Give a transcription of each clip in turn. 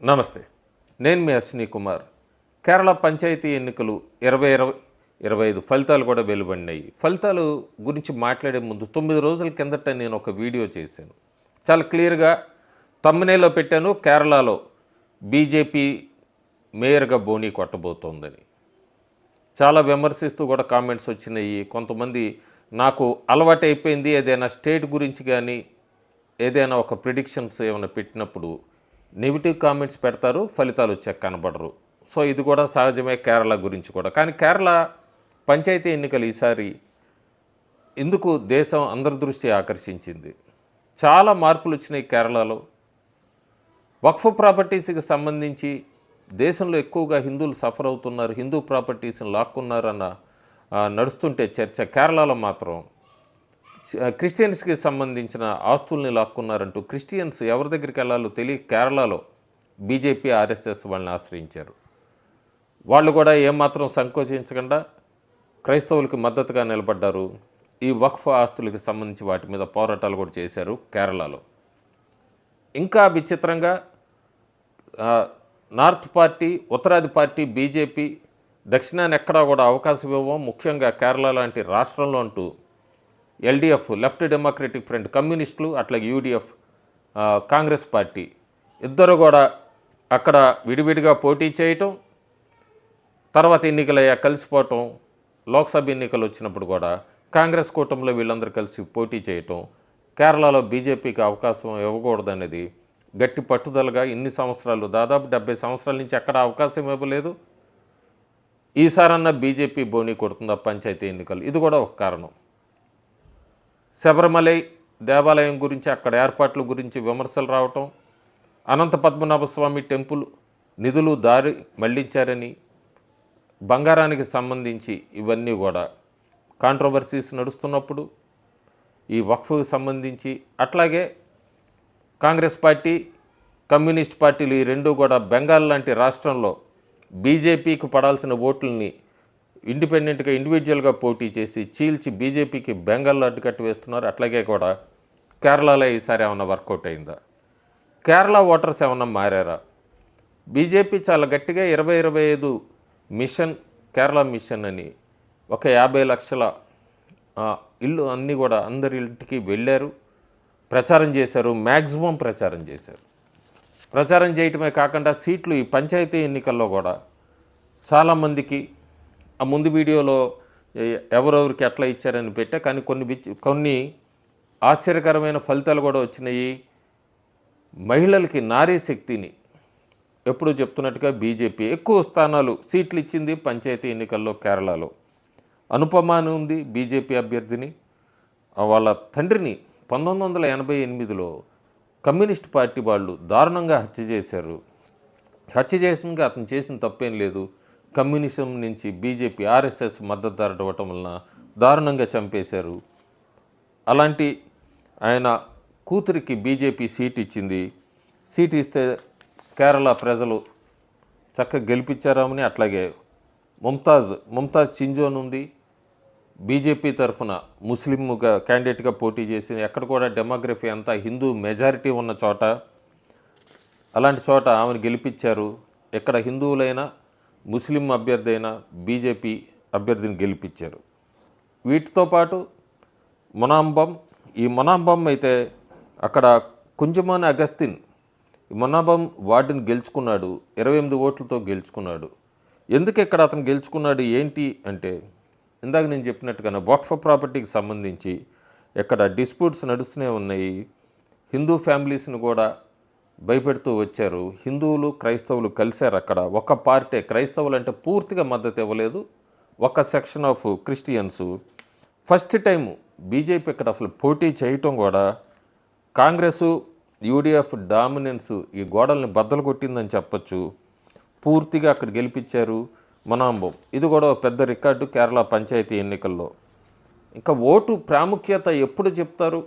నమస్తే. నేను మీ అశ్విని కుమార్. కేరళ పంచాయతీ ఎన్నికలు 2025 ఫలితాలు కూడా వెలువడినాయి. ఫలితాలు గురించి మాట్లాడే ముందు 9 రోజుల కిందట నేను ఒక వీడియో చేశాను. చాలా క్లియర్‌గా థంబ్‌నెయిల్‌లో పెట్టాను. కేరళలో బీజేపీ మేయర్‌గా బోనీ కొట్టబోతోందని. చాలా విమర్శిస్తూ కూడా కామెంట్స్ వచ్చినాయి. కొంతమంది నాకు అలవాటైపోయింది ఏదైనా స్టేట్ గురించి గానీ, ఏదైనా ఒక ప్రిడిక్షన్స్ ఏమైనా పెట్టినప్పుడు నెగెటివ్ కామెంట్స్ పెడతారు, ఫలితాలు వచ్చాక కనబడరు. సో ఇది కూడా సహజమే కేరళ గురించి కూడా. కానీ కేరళ పంచాయతీ ఎన్నికలు ఈసారి ఎందుకు దేశం అందరి దృష్టి ఆకర్షించింది. చాలా మార్పులు వచ్చినాయి కేరళలో. వక్ఫ్ ప్రాపర్టీస్కి సంబంధించి దేశంలో ఎక్కువగా హిందువులు సఫర్ అవుతున్నారు, హిందూ ప్రాపర్టీస్ని లాక్కున్నారన్న నడుస్తుంటే చర్చ, కేరళలో మాత్రం క్రిస్టియన్స్కి సంబంధించిన ఆస్తుల్ని లాక్కున్నారంటూ క్రిస్టియన్స్ ఎవరి దగ్గరికి వెళ్ళాలో తెలియ కేరళలో బీజేపీ ఆర్ఎస్ఎస్ వాళ్ళని ఆశ్రయించారు. వాళ్ళు కూడా ఏమాత్రం సంకోచించకుండా క్రైస్తవులకు మద్దతుగా నిలబడ్డారు. ఈ వక్ఫ్ ఆస్తులకు సంబంధించి వాటి మీద పోరాటాలు కూడా చేశారు కేరళలో. ఇంకా విచిత్రంగా నార్త్ పార్టీ, ఉత్తరాది పార్టీ బీజేపీ దక్షిణాన్ని ఎక్కడా కూడా అవకాశం ఇవ్వం, ముఖ్యంగా కేరళ లాంటి రాష్ట్రంలో అంటూ ఎల్డీఎఫ్ లెఫ్ట్ డెమోక్రటిక్ ఫ్రంట్, కమ్యూనిస్టులు, అట్లాగే యూడీఎఫ్ కాంగ్రెస్ పార్టీ ఇద్దరు కూడా అక్కడ విడివిడిగా పోటీ చేయటం, తర్వాత ఎన్నికలయ్యా కలిసిపోవటం, లోక్సభ ఎన్నికలు వచ్చినప్పుడు కూడా కాంగ్రెస్ కూటమిలో వీళ్ళందరూ కలిసి పోటీ చేయటం, కేరళలో బీజేపీకి అవకాశం ఇవ్వకూడదనేది గట్టి పట్టుదలగా ఇన్ని సంవత్సరాలు, దాదాపు 70 సంవత్సరాల నుంచి ఎక్కడ అవకాశం ఇవ్వలేదు. ఈసారన్నా బీజేపీ బోనీ కొడుతుందా పంచాయతీ ఎన్నికలు, ఇది కూడా ఒక కారణం. శబరిమలై దేవాలయం గురించి, అక్కడ ఏర్పాట్ల గురించి విమర్శలు రావటం, అనంత పద్మనాభ స్వామి టెంపుల్ నిధులు దారి మళ్లించారని, బంగారానికి సంబంధించి ఇవన్నీ కూడా కాంట్రవర్సీస్ నడుస్తున్నప్పుడు, ఈ వక్ఫ్కి సంబంధించి, అట్లాగే కాంగ్రెస్ పార్టీ, కమ్యూనిస్ట్ పార్టీలు ఈ రెండు కూడా బెంగాల్ లాంటి రాష్ట్రంలో బీజేపీకి పడాల్సిన ఓట్లని ఇండిపెండెంట్గా ఇండివిజువల్గా పోటీ చేసి చీల్చి బీజేపీకి బెంగాల్లో అడ్డుకట్టు వేస్తున్నారు. అట్లాగే కూడా కేరళలో ఈసారి ఏమన్నా వర్కౌట్ అయిందా, కేరళ ఓటర్స్ ఏమన్నా మారారా? బీజేపీ చాలా గట్టిగా 2025 మిషన్, కేరళ మిషన్ అని ఒక 50 లక్షల ఇల్లు అన్నీ కూడా అందరి ఇంటికి వెళ్ళారు, ప్రచారం చేశారు, మ్యాక్సిమం ప్రచారం చేశారు. ప్రచారం చేయటమే కాకుండా సీట్లు ఈ పంచాయతీ ఎన్నికల్లో కూడా చాలామందికి ఆ ముందు వీడియోలో ఎవరెవరికి ఎట్లా ఇచ్చారని పెట్టా, కానీ కొన్ని ఆశ్చర్యకరమైన ఫలితాలు కూడా వచ్చినాయి. మహిళలకి, నారీ శక్తిని ఎప్పుడు చెప్తున్నట్టుగా బీజేపీ ఎక్కువ స్థానాలు, సీట్లు ఇచ్చింది పంచాయతీ ఎన్నికల్లో కేరళలో. అనుపమ అని ఉంది బీజేపీ అభ్యర్థిని, వాళ్ళ తండ్రిని 1988లో కమ్యూనిస్ట్ పార్టీ వాళ్ళు దారుణంగా హత్య చేశారు. హత్య చేసినాక అతను చేసిన తప్పేం లేదు, కమ్యూనిజం నుంచి బీజేపీ ఆర్ఎస్ఎస్ మద్దతు ఇవ్వటం వలన దారుణంగా చంపేశారు. అలాంటి ఆయన కూతురికి బీజేపీ సీట్ ఇచ్చింది. సీట్ ఇస్తే కేరళ ప్రజలు చక్కగా గెలిపించారామని. అట్లాగే ముంతాజ్ చింజోన్ ఉంది, బీజేపీ తరఫున ముస్లింగా క్యాండిడేట్గా పోటీ చేసి, ఎక్కడ కూడా డెమోగ్రఫీ అంతా హిందూ మెజారిటీ ఉన్న చోట, అలాంటి చోట ఆమెను గెలిపించారు. ఎక్కడ హిందువులైనా, ముస్లిం అభ్యర్థి అయినా బీజేపీ అభ్యర్థిని గెలిపించారు. వీటితో పాటు మొనాంబం అయితే అక్కడ కుంజమాన్ అగస్తిన్ మొనాంబం వార్డుని గెలుచుకున్నాడు, 28 ఓట్లతో గెలుచుకున్నాడు. ఎందుకు ఇక్కడ అతను గెలుచుకున్నాడు ఏంటి అంటే, ఇందాక నేను చెప్పినట్టుగానే వక్ఫ్ ప్రాపర్టీకి సంబంధించి ఎక్కడ డిస్ప్యూట్స్ నడుస్తూనే ఉన్నాయి. హిందూ ఫ్యామిలీస్ని కూడా భయపెడుతూ వచ్చారు. హిందువులు, క్రైస్తవులు కలిశారు అక్కడ. ఒక పార్టీ, క్రైస్తవులు అంటే పూర్తిగా మద్దతు ఇవ్వలేదు, ఒక section of Christians. First time BJP ఇక్కడ అసలు పోటీ చేయటం కూడా కాంగ్రెసు, యూడీఎఫ్ డామినెన్స్ ఈ గోడల్ని బద్దలు కొట్టిందని చెప్పచ్చు. పూర్తిగా అక్కడ గెలిపించారు మొనాంబం. ఇది కూడా పెద్ద రికార్డు కేరళ పంచాయతీ ఎన్నికల్లో. ఇంకా ఓటు ప్రాముఖ్యత ఎప్పుడు చెప్తారు,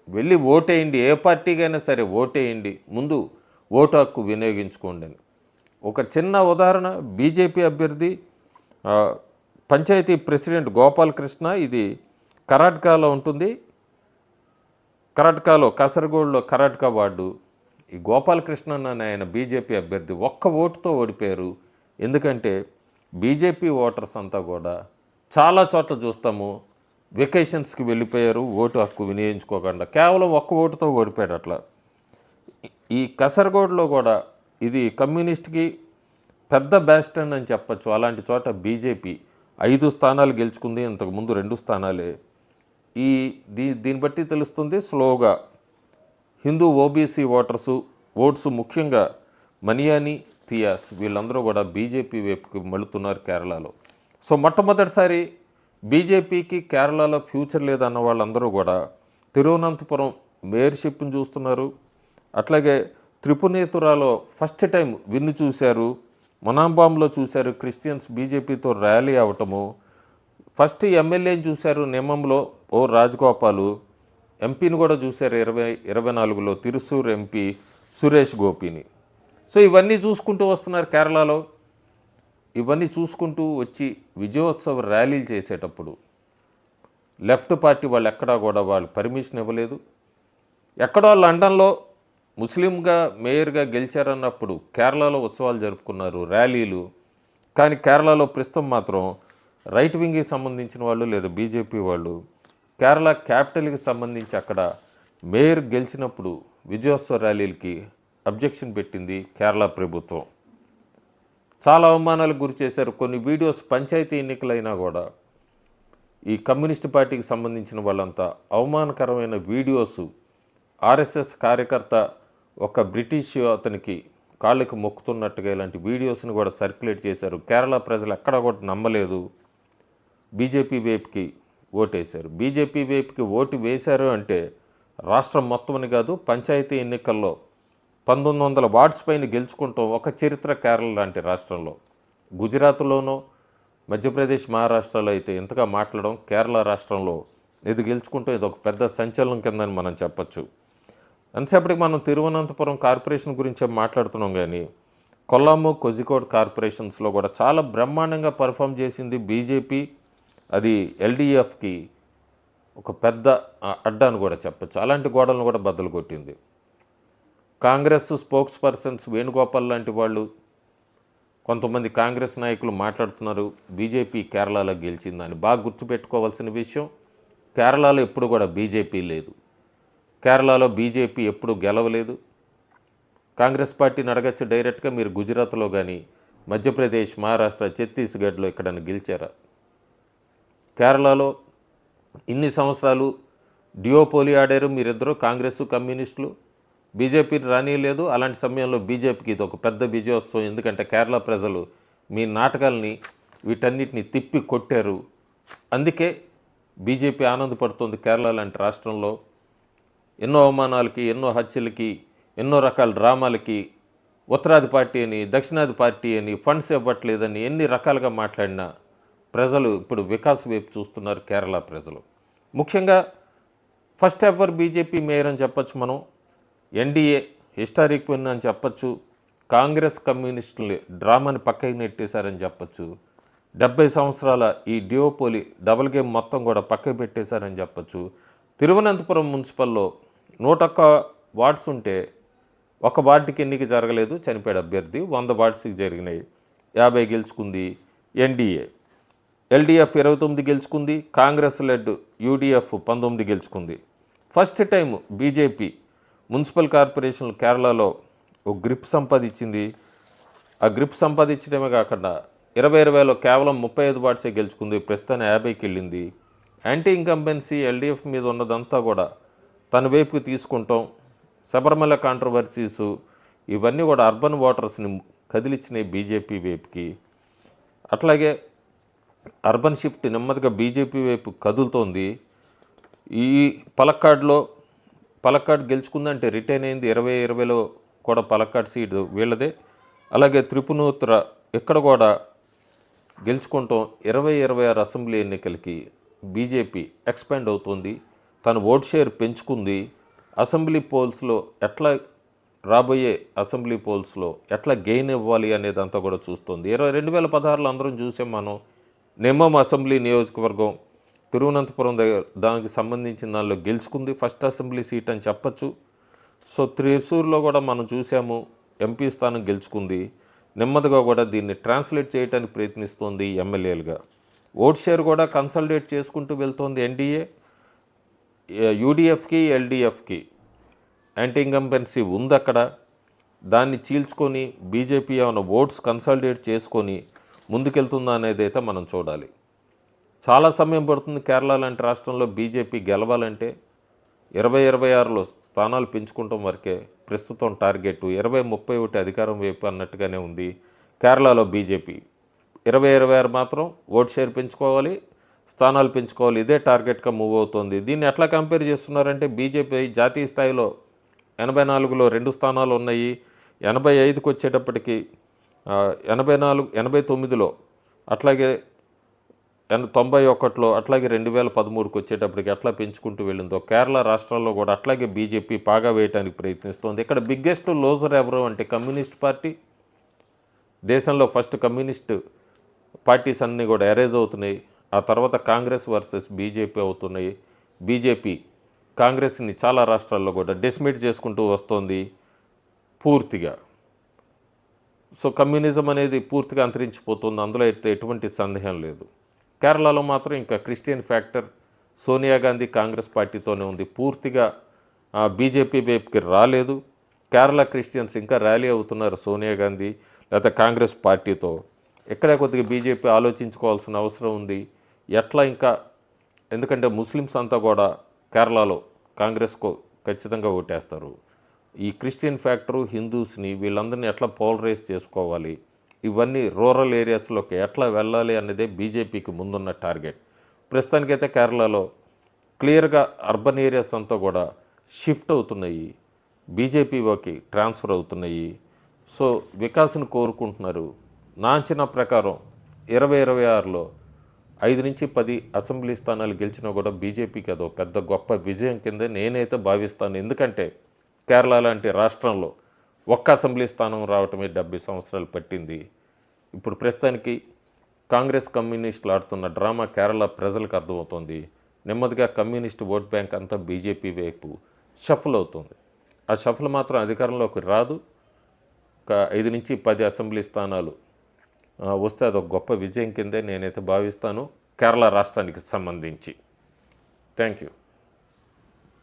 వెళ్ళి ఓటేయండి, ఏ పార్టీకైనా సరే ఓటేయండి, ముందు ఓటు హక్కు వినియోగించుకోండి అని. ఒక చిన్న ఉదాహరణ, బీజేపీ అభ్యర్థి పంచాయతీ ప్రెసిడెంట్ గోపాలకృష్ణ, ఇది కర్ణాటకలో ఉంటుంది, కర్ణాటకలో కాసరగోడ్లో కర్ణాటక వార్డు, ఈ గోపాలకృష్ణన్ అనే ఆయన బీజేపీ అభ్యర్థి ఒక్క ఓటుతో ఓడిపోయారు. ఎందుకంటే బీజేపీ ఓటర్స్ అంతా కూడా చాలా చోట్ల చూస్తాము వెకేషన్స్కి వెళ్ళిపోయారు, ఓటు హక్కు వినియోగించుకోకుండా కేవలం ఒక్క ఓటుతో ఓడిపోయాడు. అట్లా ఈ కసరగోడ్లో కూడా ఇది కమ్యూనిస్ట్కి పెద్ద బ్యాస్టన్ అని చెప్పచ్చు. అలాంటి చోట బీజేపీ 5 స్థానాలు గెలుచుకుంది, ఇంతకుముందు 2 స్థానాలే. దీన్ని బట్టి తెలుస్తుంది స్లోగా హిందూ ఓబీసీ ఓట్స్ ముఖ్యంగా మనియాని, థియాస్ వీళ్ళందరూ కూడా బీజేపీ వైపుకి మళ్ళుతున్నారు కేరళలో. సో మొట్టమొదటిసారి బీజేపీకి కేరళలో ఫ్యూచర్ లేదన్న వాళ్ళందరూ కూడా తిరువనంతపురం మేయర్షిప్ని చూస్తున్నారు. అట్లాగే త్రిపునేతురాలో ఫస్ట్ టైం విన్ను చూశారు, మనాంబాంలో చూశారు క్రిస్టియన్స్ బీజేపీతో ర్యాలీ అవటము. ఫస్ట్ ఎమ్మెల్యేని చూశారు నేమంలో ఓ రాజగోపాలు, ఎంపీని కూడా చూశారు 2024లో తిరుసూర్ ఎంపీ సురేష్ గోపిని. సో ఇవన్నీ చూసుకుంటూ వస్తున్నారు కేరళలో. ఇవన్నీ చూసుకుంటూ వచ్చి విజయోత్సవ ర్యాలీలు చేసేటప్పుడు లెఫ్ట్ పార్టీ వాళ్ళు ఎక్కడా కూడా వాళ్ళు పర్మిషన్ ఇవ్వలేదు. ఎక్కడో లండన్లో ముస్లింగా మేయర్గా గెలిచారన్నప్పుడు కేరళలో ఉత్సవాలు జరుపుకున్నారు, ర్యాలీలు. కానీ కేరళలో ప్రస్తుతం మాత్రం రైట్ వింగ్కి సంబంధించిన వాళ్ళు లేదా బీజేపీ వాళ్ళు కేరళ క్యాపిటల్కి సంబంధించి అక్కడ మేయర్ గెలిచినప్పుడు విజయోత్సవ ర్యాలీలకి అబ్జెక్షన్ పెట్టింది కేరళ ప్రభుత్వం. చాలా అవమానాలకు గురి చేశారు. కొన్ని వీడియోస్ పంచాయతీ ఎన్నికలైనా కూడా ఈ కమ్యూనిస్ట్ పార్టీకి సంబంధించిన వాళ్ళంతా అవమానకరమైన వీడియోస్, ఆర్ఎస్ఎస్ కార్యకర్త ఒక బ్రిటిష్ అతనికి కాళ్ళకి మొక్కుతున్నట్టుగా ఇలాంటి వీడియోస్ని కూడా సర్క్యులేట్ చేశారు. కేరళ ప్రజలు ఎక్కడా కూడా నమ్మలేదు, బీజేపీ వైపుకి ఓటేశారు. బీజేపీ వైపుకి ఓటు వేశారు అంటే రాష్ట్రం మొత్తమని కాదు, పంచాయతీ ఎన్నికల్లో 1900 వార్డ్స్ పైన గెలుచుకుంటాం ఒక చరిత్ర కేరళ లాంటి రాష్ట్రంలో. గుజరాత్లోనో మధ్యప్రదేశ్, మహారాష్ట్రలో అయితే ఇంతగా మాట్లాడడం, కేరళ రాష్ట్రంలో ఇది గెలుచుకుంటాం ఇది ఒక పెద్ద సంచలనం కిందని మనం చెప్పచ్చు. అంతసేపటికి మనం తిరువనంతపురం కార్పొరేషన్ గురించే మాట్లాడుతున్నాం, కానీ కొల్లాము, కోజికోడ్ కార్పొరేషన్స్లో కూడా చాలా బ్రహ్మాండంగా పర్ఫామ్ చేసింది బీజేపీ. అది ఎల్డీఎఫ్కి ఒక పెద్ద అడ్డాను కూడా చెప్పచ్చు. అలాంటి గోడలను కూడా బద్దలు కొట్టింది. కాంగ్రెస్ స్పోక్స్ పర్సన్స్ వేణుగోపాల్ లాంటి వాళ్ళు, కొంతమంది కాంగ్రెస్ నాయకులు మాట్లాడుతున్నారు బీజేపీ కేరళలో గెలిచిందని. బాగా గుర్తుపెట్టుకోవాల్సిన విషయం, కేరళలో ఎప్పుడు కూడా బీజేపీ లేదు. కేరళలో బీజేపీ ఎప్పుడు గెలవలేదు. కాంగ్రెస్ పార్టీని అడగచ్చు డైరెక్ట్గా, మీరు గుజరాత్లో కానీ మధ్యప్రదేశ్, మహారాష్ట్ర, ఛత్తీస్గఢ్లో ఎక్కడైనా గెలిచారా? కేరళలో ఇన్ని సంవత్సరాలు డియోపోలి ఆడారు మీరిద్దరూ, కాంగ్రెస్ కమ్యూనిస్టులు. బీజేపీని రానియలేదు. అలాంటి సమయంలో బీజేపీకి ఇది ఒక పెద్ద విజయోత్సవం. ఎందుకంటే కేరళ ప్రజలు మీ నాటకాలని వీటన్నిటిని తిప్పి కొట్టారు. అందుకే బీజేపీ ఆనందపడుతుంది. కేరళ లాంటి రాష్ట్రంలో ఎన్నో అవమానాలకి, ఎన్నో హత్యలకి, ఎన్నో రకాల డ్రామాలకి ఉత్తరాది పార్టీ అని, దక్షిణాది పార్టీ అని, ఫండ్స్ ఇవ్వట్లేదని ఎన్ని రకాలుగా మాట్లాడినా ప్రజలు ఇప్పుడు వికాస్ వైపు చూస్తున్నారు కేరళ ప్రజలు. ముఖ్యంగా ఫస్ట్ ఎవర్ బీజేపీ మేయర్ అని చెప్పచ్చు మనం. ఎన్డీఏ హిస్టారిక్ విన్ అని చెప్పచ్చు. కాంగ్రెస్ కమ్యూనిస్టులు డ్రామాని పక్కకి నెట్టేశారని చెప్పచ్చు. 70 సంవత్సరాల ఈ డియోపోలి డబుల్ గేమ్ మొత్తం కూడా పక్కకి పెట్టేశారని చెప్పచ్చు. తిరువనంతపురం మున్సిపల్లో 101 వార్డ్స్ ఉంటే ఒక వార్డుకి ఎన్నిక జరగలేదు, చనిపోయాడు అభ్యర్థి. 100 వార్డ్స్కి జరిగినాయి, 50 గెలుచుకుంది ఎన్డీఏ. ఎల్డీఎఫ్ 29 గెలుచుకుంది, కాంగ్రెస్ లెడ్ యూడీఎఫ్ 19 గెలుచుకుంది. ఫస్ట్ టైం బీజేపీ మున్సిపల్ కార్పొరేషన్లు కేరళలో ఒక గ్రిప్ సంపాదించింది. ఆ గ్రిప్ సంపాదించడమే కాకుండా 2020లో కేవలం 35 వార్డ్సే గెలుచుకుంది, ప్రస్తుతాన్ని 50కి వెళ్ళింది. యాంటీ ఇన్కంబెన్సీ ఎల్డీఎఫ్ మీద ఉన్నదంతా కూడా తన వైపుకి తీసుకుంటాం. శబరిమల కాంట్రవర్సీసు ఇవన్నీ కూడా అర్బన్ ఓటర్స్ని కదిలిచ్చినాయి బీజేపీ వైపుకి. అట్లాగే అర్బన్ షిఫ్ట్ నెమ్మదిగా బీజేపీ వైపు కదులుతోంది. ఈ పలక్కాడ్ గెలుచుకుందంటే రిటైన్ అయింది. 2020లో కూడా పలక్కాడ్ సీటు వీళ్ళదే. అలాగే త్రిపునూత్ర ఇక్కడ కూడా గెలుచుకుంటాం. 2026 అసెంబ్లీ ఎన్నికలకి బీజేపీ ఎక్స్పాండ్ అవుతుంది, తన ఓట్ షేర్ పెంచుకుంది. అసెంబ్లీ పోల్స్లో ఎట్లా రాబోయే అసెంబ్లీ పోల్స్లో ఎట్లా గెయిన్ ఇవ్వాలి అనేదంతా కూడా చూస్తుంది. 2016లో అందరం చూసాం మనం. నెమ్మం అసెంబ్లీ నియోజకవర్గం తిరువనంతపురం దగ్గర దానికి సంబంధించిన దానిలో గెలుచుకుంది, ఫస్ట్ అసెంబ్లీ సీట్ అని చెప్పచ్చు. సో త్రిశూర్లో కూడా మనం చూసాము, ఎంపీ స్థానం గెలుచుకుంది. నెమ్మదిగా కూడా దీన్ని ట్రాన్స్లేట్ చేయడానికి ప్రయత్నిస్తోంది ఎమ్మెల్యేలుగా. ఓట్ షేర్ కూడా కన్సల్టేట్ చేసుకుంటూ వెళ్తోంది ఎన్డీఏ. యూడీఎఫ్కి ఎల్డీఎఫ్కి యాంటీ ఇంకంబెన్సీ ఉంది అక్కడ. దాన్ని చీల్చుకొని బీజేపీ ఏమైనా ఓట్స్ కన్సల్టేట్ చేసుకొని ముందుకెళ్తుందా అనేది అయితే మనం చూడాలి. చాలా సమయం పడుతుంది కేరళ లాంటి రాష్ట్రంలో బీజేపీ గెలవాలంటే. 2026లో స్థానాలు పెంచుకుంటాం వరకే ప్రస్తుతం టార్గెట్. 2031 అధికారం వైపు అన్నట్టుగానే ఉంది కేరళలో బీజేపీ. 2026 మాత్రం ఓట్ షేర్ పెంచుకోవాలి, స్థానాలు పెంచుకోవాలి, ఇదే టార్గెట్గా మూవ్ అవుతుంది. దీన్ని ఎట్లా కంపేర్ చేస్తున్నారంటే బీజేపీ జాతీయ స్థాయిలో 84లో 2 స్థానాలు ఉన్నాయి. 85కి వచ్చేటప్పటికి 84, 89లో అట్లాగే 91లో అట్లాగే 2013కి వచ్చేటప్పటికి ఎట్లా పెంచుకుంటూ వెళ్ళిందో కేరళ రాష్ట్రాల్లో కూడా అట్లాగే బీజేపీ పాగా వేయడానికి ప్రయత్నిస్తోంది. ఇక్కడ బిగ్గెస్ట్ లోజర్ ఎవరు అంటే కమ్యూనిస్ట్ పార్టీ. దేశంలో ఫస్ట్ కమ్యూనిస్ట్ పార్టీస్ అన్నీ కూడా ఎరేజ్ అవుతున్నాయి. ఆ తర్వాత కాంగ్రెస్ వర్సెస్ బీజేపీ అవుతున్నాయి. బీజేపీ కాంగ్రెస్ని చాలా రాష్ట్రాల్లో కూడా డిస్మిట్ చేసుకుంటూ వస్తోంది పూర్తిగా. సో కమ్యూనిజం అనేది పూర్తిగా అంతరించిపోతుంది, అందులో అయితే ఎటువంటి సందేహం లేదు. కేరళలో మాత్రం ఇంకా క్రిస్టియన్ ఫ్యాక్టర్ సోనియా గాంధీ కాంగ్రెస్ పార్టీతోనే ఉంది, పూర్తిగా బీజేపీ వైపుకి రాలేదు. కేరళ క్రిస్టియన్స్ ఇంకా ర్యాలీ అవుతున్నారు సోనియా గాంధీ లేదా కాంగ్రెస్ పార్టీతో. ఎక్కడే కొద్దిగా బీజేపీ ఆలోచించుకోవాల్సిన అవసరం ఉంది ఎట్లా ఇంకా. ఎందుకంటే ముస్లిమ్స్ అంతా కూడా కేరళలో కాంగ్రెస్కు ఖచ్చితంగా ఓటేస్తారు. ఈ క్రిస్టియన్ ఫ్యాక్టరు హిందూస్ని వీళ్ళందరినీ ఎట్లా పోలరైజ్ చేసుకోవాలి, ఇవన్నీ రూరల్ ఏరియాస్లోకి ఎట్లా వెళ్ళాలి అన్నదే బీజేపీకి ముందున్న టార్గెట్. ప్రస్తుతానికైతే కేరళలో క్లియర్గా అర్బన్ ఏరియాస్ అంతా కూడా షిఫ్ట్ అవుతున్నాయి, బీజేపీలోకి ట్రాన్స్ఫర్ అవుతున్నాయి. సో వికాస్ను కోరుకుంటున్నారు. నా అంచనా ప్రకారం 2026లో 5 నుంచి 10 అసెంబ్లీ స్థానాలు గెలిచినా కూడా బీజేపీకి అదో పెద్ద గొప్ప విజయం కింద నేనైతే భావిస్తాను. ఎందుకంటే కేరళ లాంటి రాష్ట్రంలో ఒక్క అసెంబ్లీ స్థానం రావటమే 70 సంవత్సరాలు పట్టింది. ఇప్పుడు ప్రస్తుతానికి కాంగ్రెస్ కమ్యూనిస్టులు ఆడుతున్న డ్రామా కేరళ ప్రజలకు అర్థమవుతుంది. నెమ్మదిగా కమ్యూనిస్ట్ ఓట్ బ్యాంక్ అంతా బీజేపీ వైపు షఫల్ అవుతుంది. ఆ షఫల్ మాత్రం అధికారంలోకి రాదు. ఒక 5 నుంచి 10 అసెంబ్లీ స్థానాలు వస్తే అదొక గొప్ప విజయం కిందే నేనైతే భావిస్తాను కేరళ రాష్ట్రానికి సంబంధించి. Thank you.